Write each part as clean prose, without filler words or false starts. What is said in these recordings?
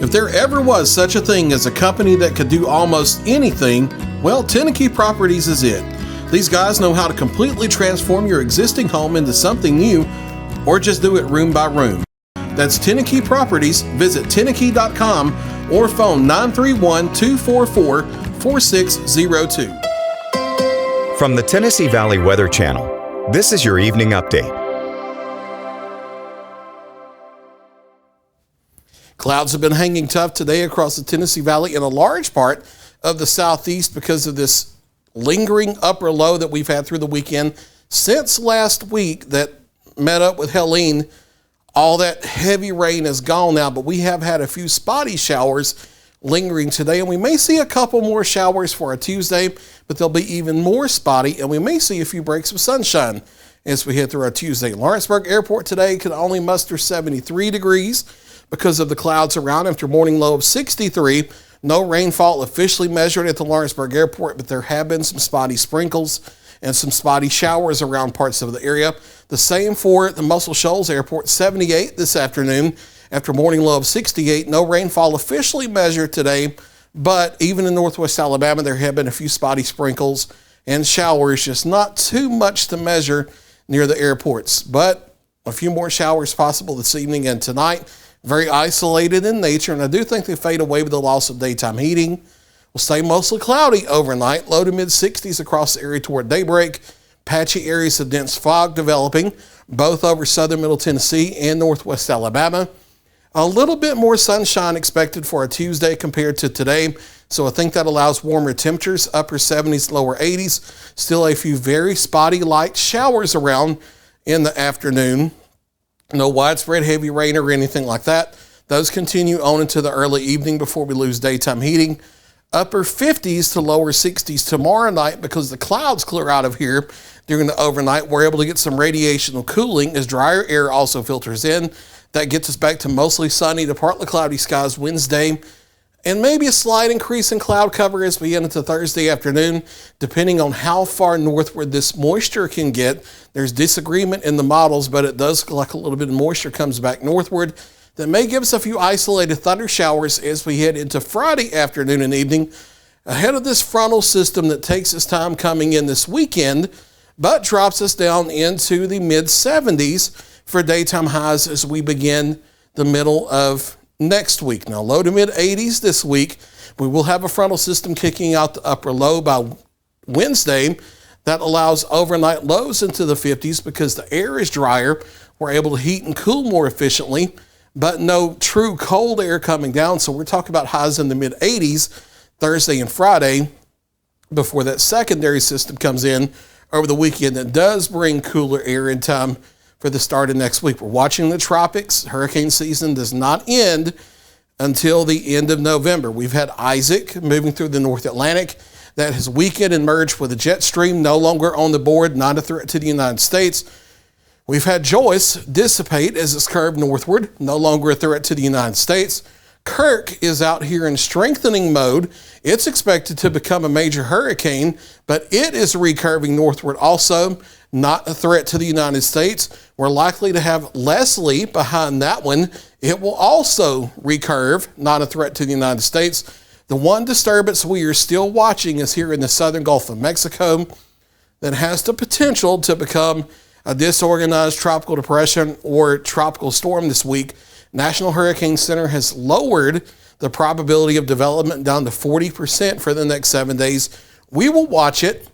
If there ever was such a thing as a company that could do almost anything, well, Tenneke Properties is it. These guys know how to completely transform your existing home into something new, or just do it room by room. That's Tenneke Properties. Visit Tenneke.com or phone 931-244-4602. From the Tennessee Valley Weather Channel, this is your evening update. Clouds have been hanging tough today across the Tennessee Valley and a large part of the southeast because of this lingering upper low that we've had through the weekend. Since last week that met up with Helene, all that heavy rain is gone now, but we have had a few spotty showers lingering today, and we may see a couple more showers for a Tuesday, but they'll be even more spotty, and we may see a few breaks of sunshine as we head through our Tuesday. Lawrenceburg Airport today could only muster 73 degrees because of the clouds around after morning low of 63. No rainfall officially measured at the Lawrenceburg Airport, but there have been some spotty sprinkles and some spotty showers around parts of the area. The same for the Muscle Shoals Airport, 78 this afternoon after morning low of 68. No rainfall officially measured today, but even in northwest Alabama, there have been a few spotty sprinkles and showers, just not too much to measure near the airports, but a few more showers possible this evening and tonight. Very isolated in nature, and I do think they fade away with the loss of daytime heating. Will stay mostly cloudy overnight, low to mid 60s across the area toward daybreak. Patchy areas of dense fog developing, both over southern Middle Tennessee and northwest Alabama. A little bit more sunshine expected for a Tuesday compared to today, so I think that allows warmer temperatures, upper 70s, lower 80s. Still a few very spotty light showers around in the afternoon. No widespread heavy rain or anything like that. Those continue on into the early evening before we lose daytime heating. Upper 50s to lower 60s tomorrow night because the clouds clear out of here during the overnight. We're able to get some radiational cooling as drier air also filters in. That gets us back to mostly sunny to partly cloudy skies Wednesday, and maybe a slight increase in cloud cover as we get into Thursday afternoon, depending on how far northward this moisture can get. There's disagreement in the models, but it does look like a little bit of moisture comes back northward. That may give us a few isolated thunder showers as we head into Friday afternoon and evening, ahead of this frontal system that takes its time coming in this weekend, but drops us down into the mid-70s for daytime highs as we begin the middle of next week. Now, low to mid-80s this week. We will have a frontal system kicking out the upper low by Wednesday. That allows overnight lows into the 50s because the air is drier. We're able to heat and cool more efficiently, but no true cold air coming down. So we're talking about highs in the mid-80s Thursday and Friday before that secondary system comes in over the weekend that does bring cooler air in time for the start of next week. We're watching the tropics. Hurricane season does not end until the end of November. We've had Isaac moving through the North Atlantic. That has weakened and merged with a jet stream, no longer on the board, not a threat to the United States. We've had Joyce dissipate as it's curved northward, no longer a threat to the United States. Kirk is out here in strengthening mode. It's expected to become a major hurricane, but it is recurving northward also, not a threat to the United States. We're likely to have Leslie behind that one. It will also recurve, not a threat to the United States. The one disturbance we are still watching is here in the southern Gulf of Mexico that has the potential to become a disorganized tropical depression or tropical storm this week. National Hurricane Center has lowered the probability of development down to 40% for the next 7 days. We will watch it,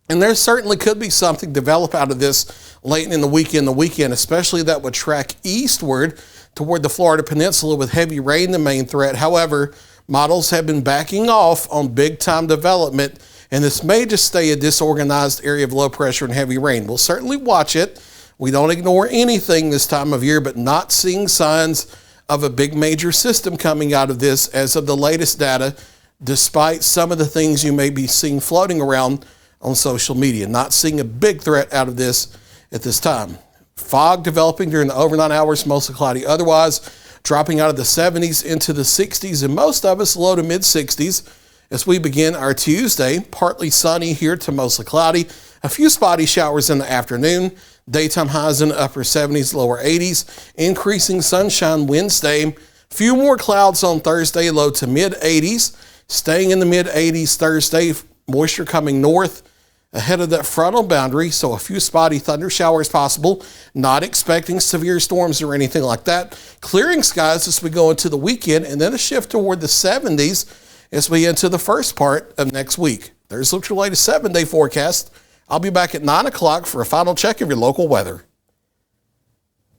and there certainly could be something develop out of this late in the weekend, especially that would track eastward toward the Florida Peninsula with heavy rain the main threat. However, models have been backing off on big-time development, and this may just stay a disorganized area of low pressure and heavy rain. We'll certainly watch it. We don't ignore anything this time of year, but not seeing signs of a big major system coming out of this as of the latest data, despite some of the things you may be seeing floating around on social media. Not seeing a big threat out of this at this time. Fog developing during the overnight hours, mostly cloudy otherwise, dropping out of the 70s into the 60s, and most of us low to mid 60s as we begin our Tuesday. Partly sunny here to mostly cloudy. A few spotty showers in the afternoon. Daytime highs in the upper 70s, lower 80s. Increasing sunshine Wednesday. Few more clouds on Thursday, low to mid 80s. Staying in the mid 80s Thursday, moisture coming north ahead of that frontal boundary, so a few spotty thunder showers possible. Not expecting severe storms or anything like that. Clearing skies as we go into the weekend, and then a shift toward the 70s as we enter the first part of next week. There's your latest 7-day forecast. I'll be back at 9 o'clock for a final check of your local weather.